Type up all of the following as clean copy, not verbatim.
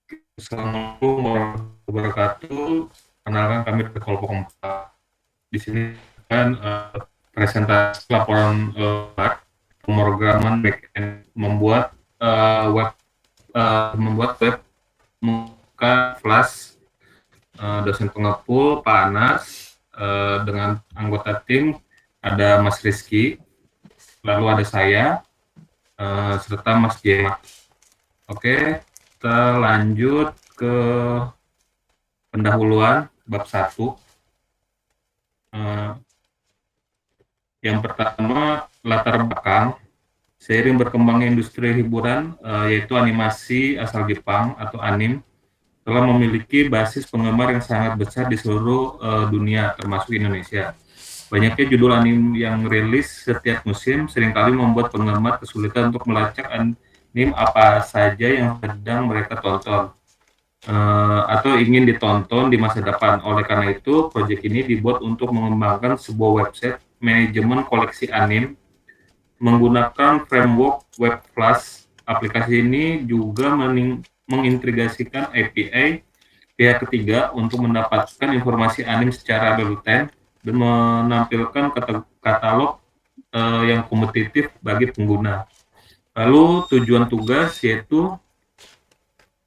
Assalamualaikum warahmatullahi wabarakatuh. Perkenalkan kami dari kelompok 4. Di sini kan presentasi laporan pemrograman backend membuat web muka Flash. Dosen pengepul Pak Anas, dengan anggota tim ada Mas Rizky, lalu ada saya, serta Mas Jema. Oke, kita lanjut ke pendahuluan bab 1. Yang pertama, latar belakang. Seiring berkembangnya industri hiburan, yaitu animasi asal Jepang atau anime, telah memiliki basis penggemar yang sangat besar di seluruh dunia, termasuk Indonesia. Banyaknya judul anime yang rilis setiap musim seringkali membuat penggemar kesulitan untuk melacak anime apa saja yang sedang mereka tonton atau ingin ditonton di masa depan. Oleh karena itu, proyek ini dibuat untuk mengembangkan sebuah website manajemen koleksi anime menggunakan framework Web Flash. Aplikasi ini juga mengintegrasikan API pihak ketiga untuk mendapatkan informasi anime secara real-time dan menampilkan katalog yang kompetitif bagi pengguna. Lalu tujuan tugas yaitu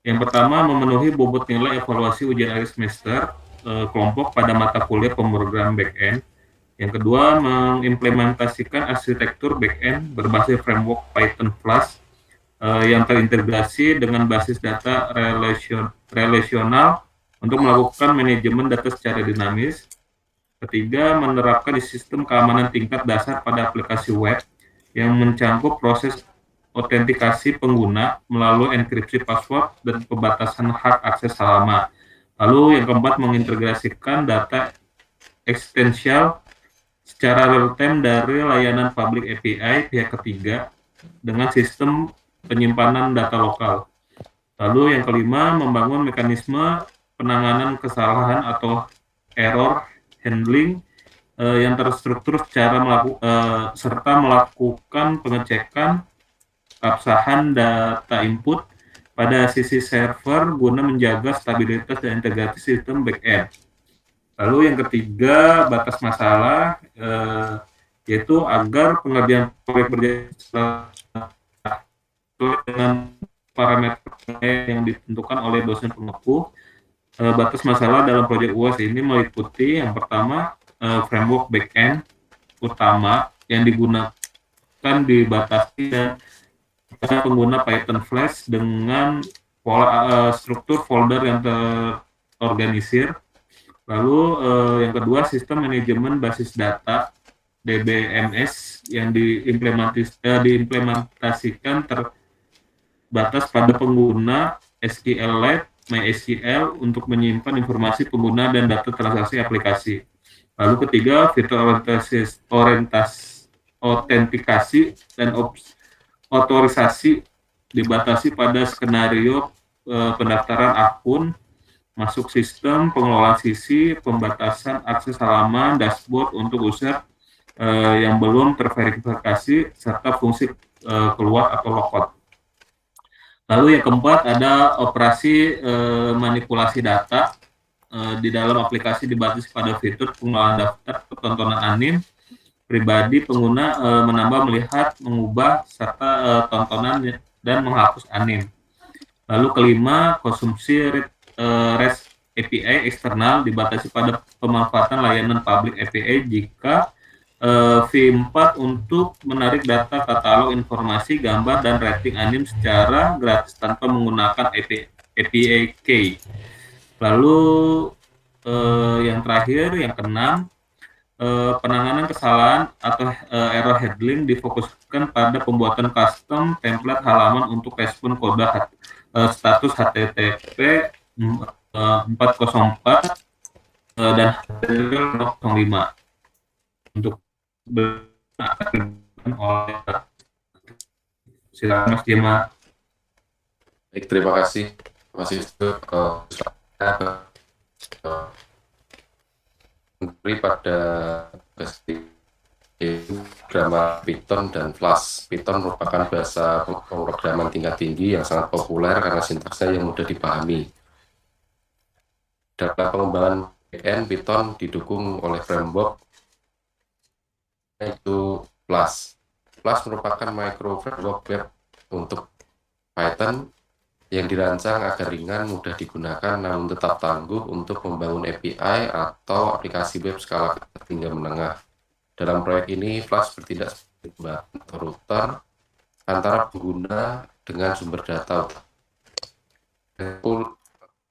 yang pertama, memenuhi bobot nilai evaluasi ujian akhir semester kelompok pada mata kuliah pemrograman back-end. Yang kedua, mengimplementasikan arsitektur back-end berbasis framework Python Flash yang terintegrasi dengan basis data relasional untuk melakukan manajemen data secara dinamis. Ketiga, menerapkan sistem keamanan tingkat dasar pada aplikasi web yang mencangkup proses autentikasi pengguna melalui enkripsi password dan pembatasan hak akses halaman. Lalu yang keempat, mengintegrasikan data eksistensial secara real-time dari layanan public API pihak ketiga dengan sistem penyimpanan data lokal. Lalu yang kelima, membangun mekanisme penanganan kesalahan atau error handling yang terstruktur serta melakukan pengecekan keabsahan data input pada sisi server guna menjaga stabilitas dan integrasi sistem back-end. Lalu yang ketiga, batas masalah, yaitu agar pengerjaan proyek berjalan dengan parameter yang ditentukan oleh dosen pengepu. Batas masalah dalam proyek UAS ini meliputi yang pertama, framework back-end utama yang digunakan dibatasi dan pengguna Python Flash dengan struktur folder yang terorganisir. Lalu yang kedua, sistem manajemen basis data DBMS yang diimplementasikan terbatas pada pengguna SQLite, MySQL untuk menyimpan informasi pengguna dan data transaksi aplikasi. Lalu ketiga, fitur autentikasi dan otorisasi dibatasi pada skenario pendaftaran akun, masuk sistem, pengelolaan sisi, pembatasan akses halaman, dashboard untuk user yang belum terverifikasi, serta fungsi keluar atau logout. Lalu yang keempat ada operasi manipulasi data di dalam aplikasi dibatasi pada fitur pengelolaan daftar tontonan anime pribadi pengguna menambah, melihat, mengubah, serta tontonan dan menghapus anime. Lalu kelima, konsumsi REST API eksternal dibatasi pada pemanfaatan layanan public API jika V4 untuk menarik data katalog informasi, gambar, dan rating anime secara gratis tanpa menggunakan API key. Lalu yang terakhir, yang keenam, penanganan kesalahan atau error handling difokuskan pada pembuatan custom template halaman untuk respon kode status HTTP 404 dan HTTP 05 untuk oleh silakan Mas Jema. Baik, terima kasih. Terima kasih pada yaitu grammar Python dan Flash. Python merupakan bahasa pemrograman tingkat tinggi yang sangat populer karena sintaksnya yang mudah dipahami. Dalam pengembangan backend, Python didukung oleh framework yaitu Flash. Flash merupakan micro framework web untuk Python yang dirancang agar ringan, mudah digunakan, namun tetap tangguh untuk membangun API atau aplikasi web skala kecil hingga menengah. Dalam proyek ini, Flash bertindak sebagai jembatan atau router antara pengguna dengan sumber data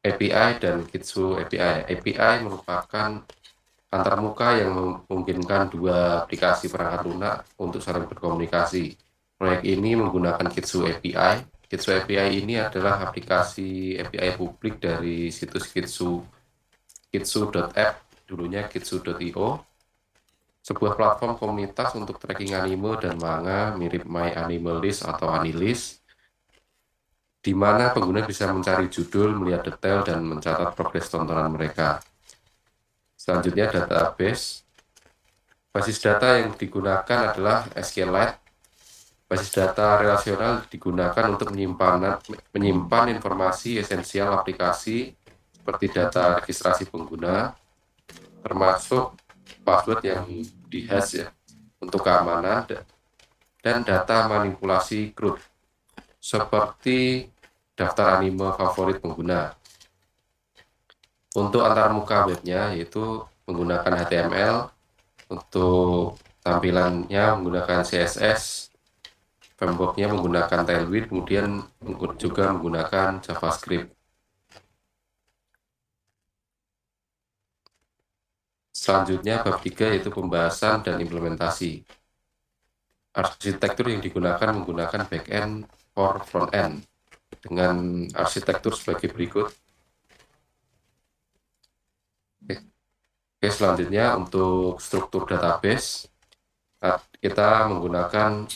API dan Kitsu API. API merupakan antarmuka yang memungkinkan dua aplikasi perangkat lunak untuk saling berkomunikasi. Proyek ini menggunakan Kitsu API. Kitsu API ini adalah aplikasi API publik dari situs kitsu.app, dulunya kitsu.io, sebuah platform komunitas untuk tracking anime dan manga mirip MyAnimeList atau Anilist, di mana pengguna bisa mencari judul, melihat detail, dan mencatat progres tontonan mereka. Selanjutnya, database. Basis data yang digunakan adalah SQLite. Basis data relasional digunakan untuk menyimpan informasi esensial aplikasi seperti data registrasi pengguna, termasuk password yang dihash ya, untuk keamanan, dan data manipulasi CRUD seperti daftar anime favorit pengguna. Untuk antarmuka webnya yaitu menggunakan HTML, untuk tampilannya menggunakan CSS, frameworknya menggunakan Tailwind, kemudian juga menggunakan JavaScript. Selanjutnya bab 3 yaitu pembahasan dan implementasi. Arsitektur yang digunakan menggunakan backend for front-end dengan arsitektur sebagai berikut. Oke, selanjutnya untuk struktur database, kita menggunakan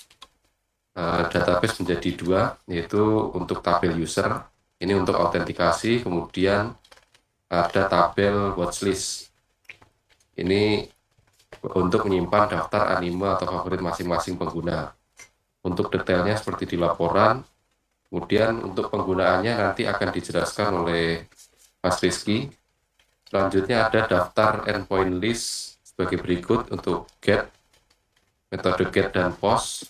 database menjadi dua, yaitu untuk tabel user, ini untuk autentikasi, kemudian ada tabel watchlist, ini untuk menyimpan daftar anime atau favorit masing-masing pengguna. Untuk detailnya seperti di laporan, kemudian untuk penggunaannya nanti akan dijelaskan oleh Mas Rizky. Selanjutnya ada daftar endpoint list sebagai berikut untuk get, metode get dan post.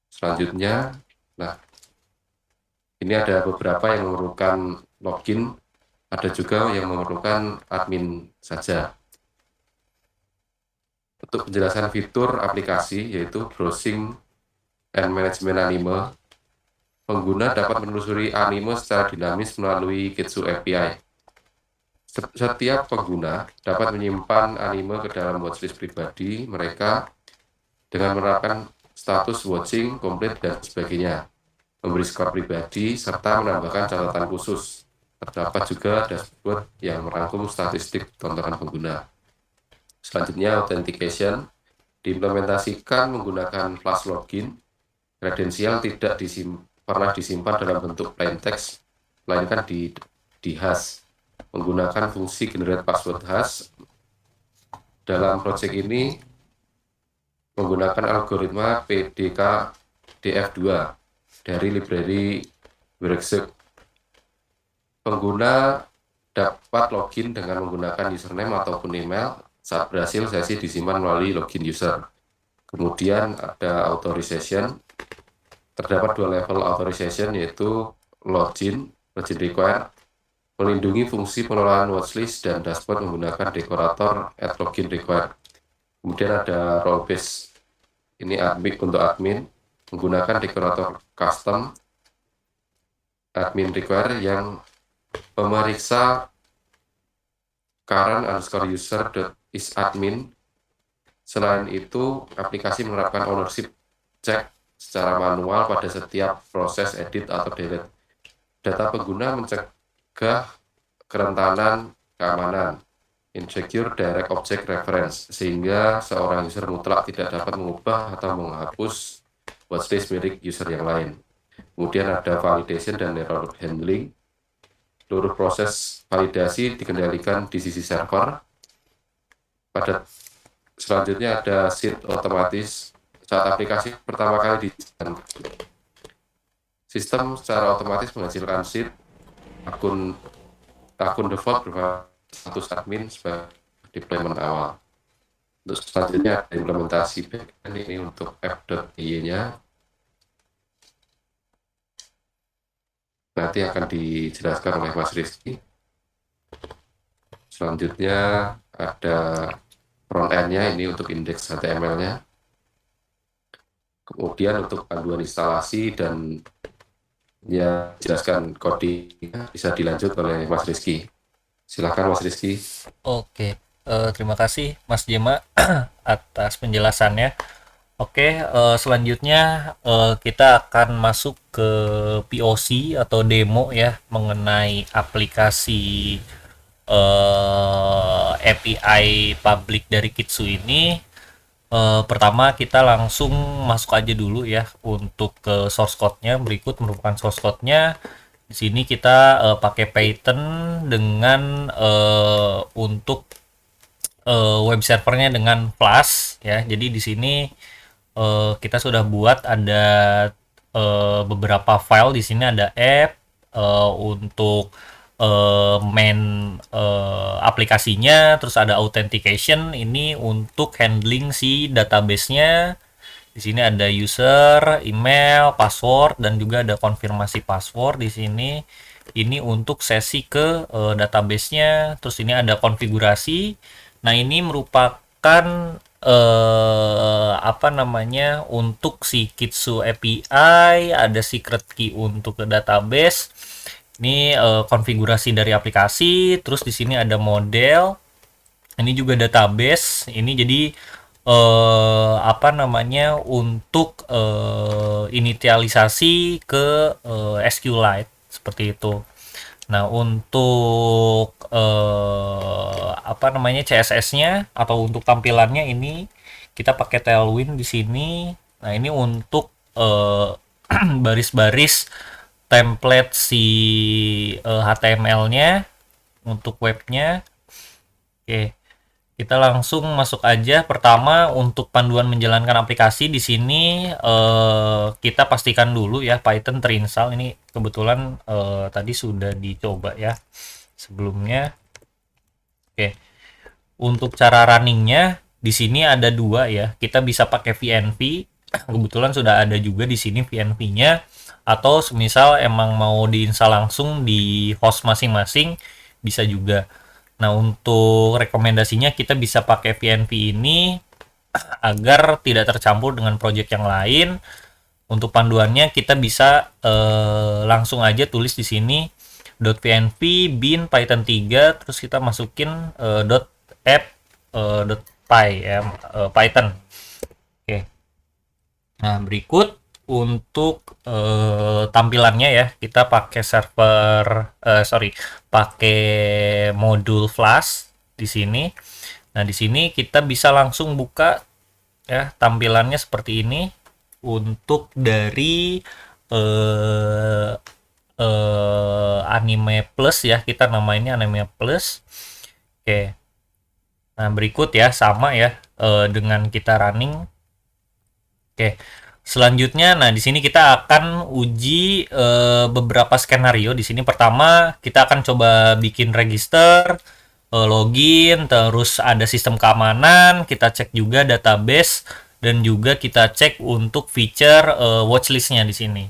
Selanjutnya, nah ini ada beberapa yang memerlukan login, ada juga yang memerlukan admin saja. Untuk penjelasan fitur aplikasi yaitu browsing and management anime, pengguna dapat menelusuri anime secara dinamis melalui Kitsu API. Setiap pengguna dapat menyimpan anime ke dalam watchlist pribadi mereka dengan menerapkan status watching, complete, dan sebagainya, memberi skor pribadi, serta menambahkan catatan khusus. Terdapat juga dashboard yang merangkum statistik tontonan pengguna. Selanjutnya, authentication diimplementasikan menggunakan Flash login. Kredensial tidak pernah disimpan dalam bentuk plain text, melainkan di hash, menggunakan fungsi generate password hash. Dalam proyek ini menggunakan algoritma PDK-DF2 dari library Worksuite. Pengguna dapat login dengan menggunakan username ataupun email. Saat berhasil, sesi disimpan melalui login user. Kemudian ada authorization. Terdapat dua level authorization, yaitu login required, melindungi fungsi pengelolaan watchlist dan dashboard menggunakan dekorator @login required. Kemudian ada role based, ini admin untuk admin, menggunakan dekorator custom admin require yang pemeriksa current_user.isAdmin. Selain itu, aplikasi menerapkan ownership check secara manual pada setiap proses edit atau delete. Data pengguna mencegah kerentanan keamanan, insecure direct object reference, sehingga seorang user mutlak tidak dapat mengubah atau menghapus watchlist milik user yang lain. Kemudian ada validation dan error handling. Seluruh proses validasi dikendalikan di sisi server. Pada Selanjutnya ada seed otomatis. Saat aplikasi pertama kali dijalankan, sistem secara otomatis menghasilkan seed akun default berupa status admin sebagai deployment awal. Untuk selanjutnya ada implementasi backend ini untuk app.y-nya. Nanti akan dijelaskan oleh Mas Rizky. Selanjutnya ada front end-nya ini untuk indeks HTML-nya. Kemudian untuk panduan instalasi dan ya jelaskan coding bisa dilanjut oleh Mas Rizky. Silakan Mas Rizky. Oke, terima kasih Mas Jema atas penjelasannya. Oke, selanjutnya kita akan masuk ke POC atau demo ya mengenai aplikasi API public dari Kitsu ini. Pertama kita langsung masuk aja dulu ya untuk ke source code-nya. Berikut merupakan source code-nya. Di sini kita pakai Python dengan untuk web servernya dengan Flash ya. Jadi di sini kita sudah buat ada beberapa file. Di sini ada app untuk main aplikasinya, terus ada authentication ini untuk handling si database-nya. Di sini ada user, email, password, dan juga ada konfirmasi password di sini. Ini untuk sesi ke database-nya. Terus ini ada konfigurasi. Nah, ini merupakan apa namanya untuk si Kitsu API, ada secret key untuk ke database. Ini konfigurasi dari aplikasi. Terus di sini ada model. Ini juga database. Ini jadi apa namanya untuk initialisasi ke SQLite seperti itu. Nah, untuk apa namanya CSS-nya atau untuk tampilannya ini kita pakai Tailwind di sini. Nah, ini untuk baris-baris template si HTML-nya untuk webnya. Oke. Kita langsung masuk aja. Pertama untuk panduan menjalankan aplikasi di sini kita pastikan dulu ya Python terinstall. Ini kebetulan tadi sudah dicoba ya sebelumnya. Oke. Untuk cara runningnya di sini ada dua ya. Kita bisa pakai VNV. Kebetulan sudah ada juga di sini VNV-nya. Atau semisal emang mau diinstal langsung di host masing-masing bisa juga. Nah, untuk rekomendasinya kita bisa pakai VNV ini agar tidak tercampur dengan project yang lain. Untuk panduannya kita bisa langsung aja tulis di sini .vnv bin python 3 terus kita masukin .app .py ya, Python. Oke. Nah, berikut untuk tampilannya ya kita pakai server pakai modul Flash di sini. Nah, di sini kita bisa langsung buka ya tampilannya seperti ini untuk dari Anime Plus ya, kita namainnya Anime Plus. Oke. Nah, berikut ya sama ya dengan kita running. Oke. Selanjutnya, nah di sini kita akan uji beberapa skenario. Di sini pertama kita akan coba bikin register, login, terus ada sistem keamanan, kita cek juga database dan juga kita cek untuk feature watchlistnya di sini.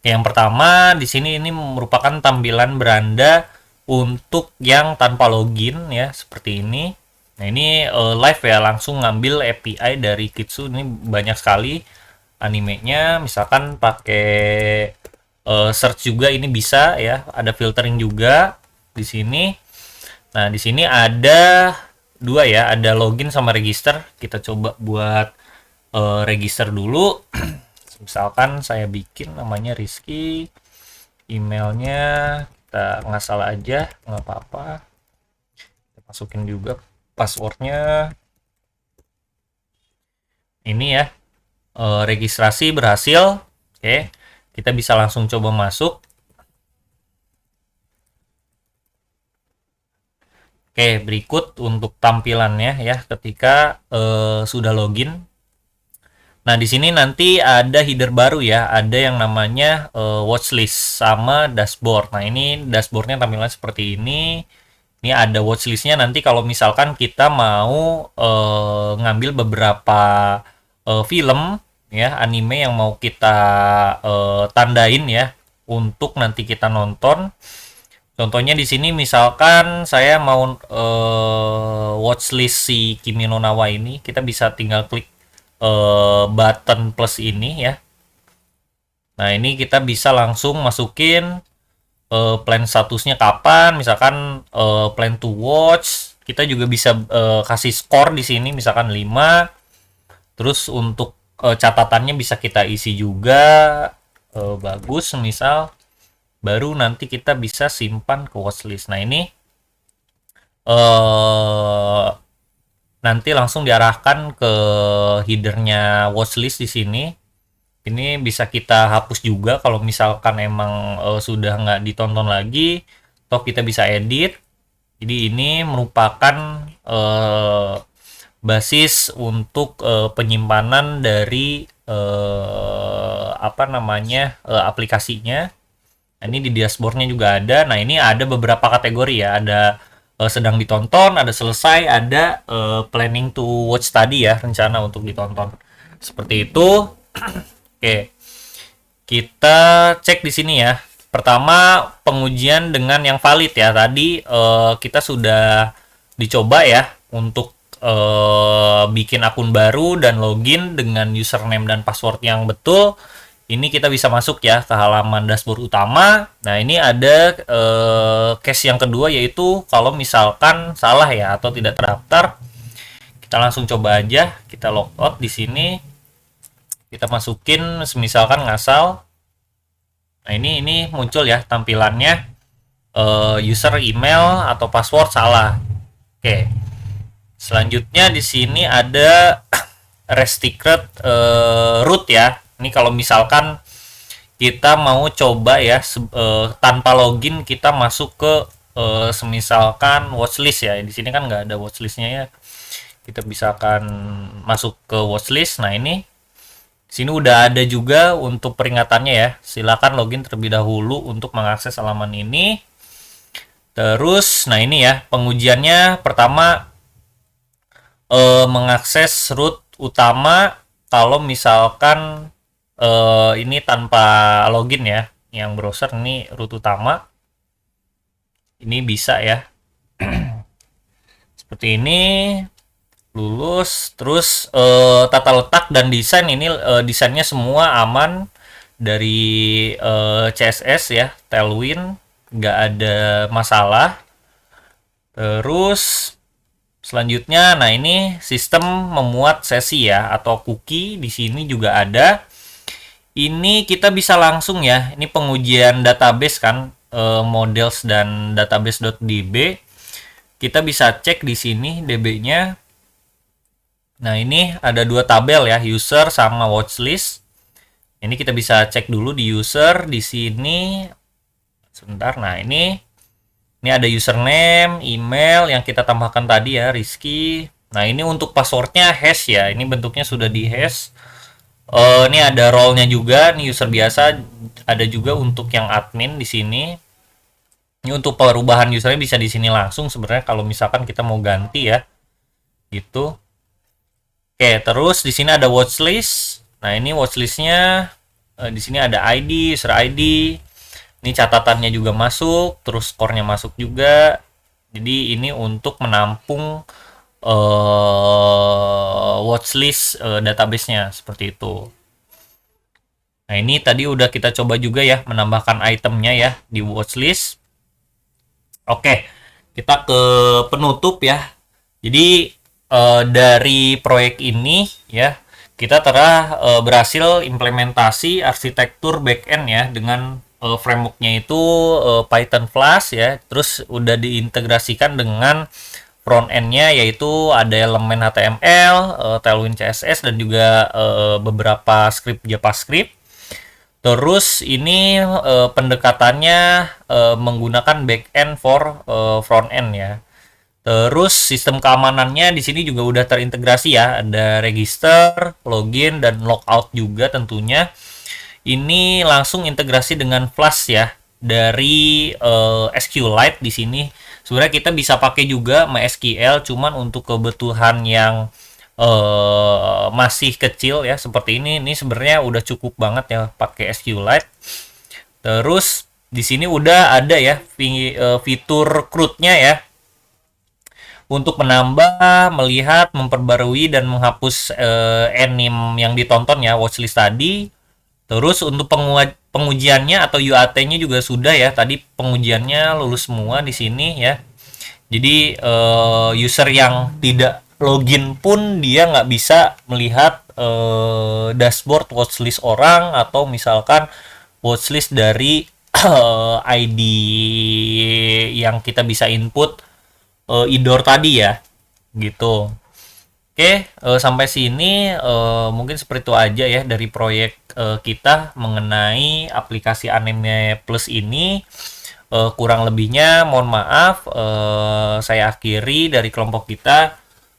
Yang pertama di sini ini merupakan tampilan beranda untuk yang tanpa login ya seperti ini. Nah, ini live ya, langsung ngambil API dari Kitsu. Ini banyak sekali animenya, misalkan pakai search juga ini bisa ya, ada filtering juga di sini. Nah, di sini ada dua ya, ada login sama register. Kita coba buat register dulu. Misalkan saya bikin namanya Rizky, emailnya kita ngasal aja, nggak apa-apa. Kita masukin juga passwordnya. Ini ya. Registrasi berhasil. Oke, kita bisa langsung coba masuk. Oke, berikut untuk tampilannya ya ketika sudah login. Nah, di sini nanti ada header baru ya, ada yang namanya watchlist sama dashboard. Nah, ini dashboardnya tampilannya seperti ini. Ini ada watchlistnya nanti kalau misalkan kita mau ngambil beberapa film ya, anime yang mau kita tandain ya untuk nanti kita nonton. Contohnya di sini misalkan saya mau watchlist si Kimi no Na wa ini, kita bisa tinggal klik button plus ini ya. Nah, ini kita bisa langsung masukin plan statusnya kapan, misalkan plan to watch. Kita juga bisa kasih skor di sini misalkan 5. Terus untuk catatannya bisa kita isi juga bagus misal, baru nanti kita bisa simpan ke watchlist. Nah, ini nanti langsung diarahkan ke headernya watchlist di sini. Ini bisa kita hapus juga kalau misalkan emang sudah nggak ditonton lagi, atau kita bisa edit. Jadi ini merupakan basis untuk penyimpanan dari aplikasinya. Nah, ini di dashboardnya juga ada. Nah, ini ada beberapa kategori ya. Ada sedang ditonton, ada selesai, ada planning to watch tadi ya, rencana untuk ditonton. Seperti itu. Oke. Kita cek di sini ya. Pertama, pengujian dengan yang valid ya. Tadi kita sudah dicoba ya untuk bikin akun baru dan login dengan username dan password yang betul. Ini kita bisa masuk ya ke halaman dashboard utama. Nah, ini ada case yang kedua, yaitu kalau misalkan salah ya atau tidak terdaftar, kita langsung coba aja, kita logout di sini, kita masukin misalkan ngasal. Nah, ini muncul ya tampilannya user, email atau password salah. Oke. Selanjutnya di sini ada restricted root ya. Ini kalau misalkan kita mau coba ya tanpa login kita masuk ke semisalkan watchlist ya. Di sini kan nggak ada watchlistnya ya. Kita bisa akan masuk ke watchlist. Nah, ini di sini udah ada juga untuk peringatannya ya. Silakan login terlebih dahulu untuk mengakses halaman ini. Terus, nah ini ya pengujiannya. Pertama, mengakses root utama kalau misalkan ini tanpa login ya, yang browser ini root utama ini bisa ya. Seperti ini, lulus. Terus tata letak dan desain, ini desainnya semua aman dari CSS ya, Tailwind, nggak ada masalah. Terus selanjutnya, nah ini sistem memuat sesi ya atau cookie, di sini juga ada. Ini kita bisa langsung ya, ini pengujian database kan, models dan database.db. Kita bisa cek di sini DB-nya. Nah, ini ada dua tabel ya, user sama watchlist. Ini kita bisa cek dulu di user di sini. Sebentar. Nah, ini ada username, email yang kita tambahkan tadi ya, Rizky. Nah, ini untuk passwordnya hash ya. Ini bentuknya sudah di hash. Ini ada role-nya juga, nih user biasa, ada juga untuk yang admin di sini. Ini untuk perubahan usernya bisa di sini langsung sebenarnya kalau misalkan kita mau ganti ya. Gitu. Oke, terus di sini ada watchlist. Nah, ini watchlistnya di sini ada ID, user ID. Ini catatannya juga masuk, terus skornya masuk juga. Jadi ini untuk menampung watchlist database-nya seperti itu. Nah, ini tadi udah kita coba juga ya menambahkan itemnya ya di watchlist. Oke, kita ke penutup ya. Jadi dari proyek ini ya kita telah berhasil implementasi arsitektur backend ya dengan frameworknya itu Python Flask ya. Terus udah diintegrasikan dengan front end-nya, yaitu ada elemen HTML, Tailwind CSS, dan juga beberapa script JavaScript. Terus ini pendekatannya menggunakan backend for front end ya. Terus sistem keamanannya di sini juga udah terintegrasi ya, ada register, login dan logout juga tentunya. Ini langsung integrasi dengan Flash ya dari SQLite di sini. Sebenarnya kita bisa pakai juga MySQL, cuman untuk kebutuhan yang masih kecil ya seperti ini sebenarnya udah cukup banget ya pakai SQLite. Terus di sini udah ada ya fitur CRUD-nya ya untuk menambah, melihat, memperbarui dan menghapus anime yang ditonton ya watchlist tadi. Terus untuk pengujiannya atau UAT-nya juga sudah ya. Tadi pengujiannya lulus semua di sini ya. Jadi user yang tidak login pun dia nggak bisa melihat dashboard watchlist orang atau misalkan watchlist dari ID yang kita bisa input IDOR tadi ya gitu. Oke, sampai sini mungkin seperti itu aja ya dari proyek kita mengenai aplikasi Anime Plus ini. Kurang lebihnya mohon maaf. Saya akhiri dari kelompok kita.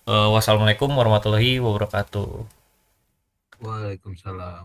Wassalamualaikum warahmatullahi wabarakatuh. Waalaikumsalam.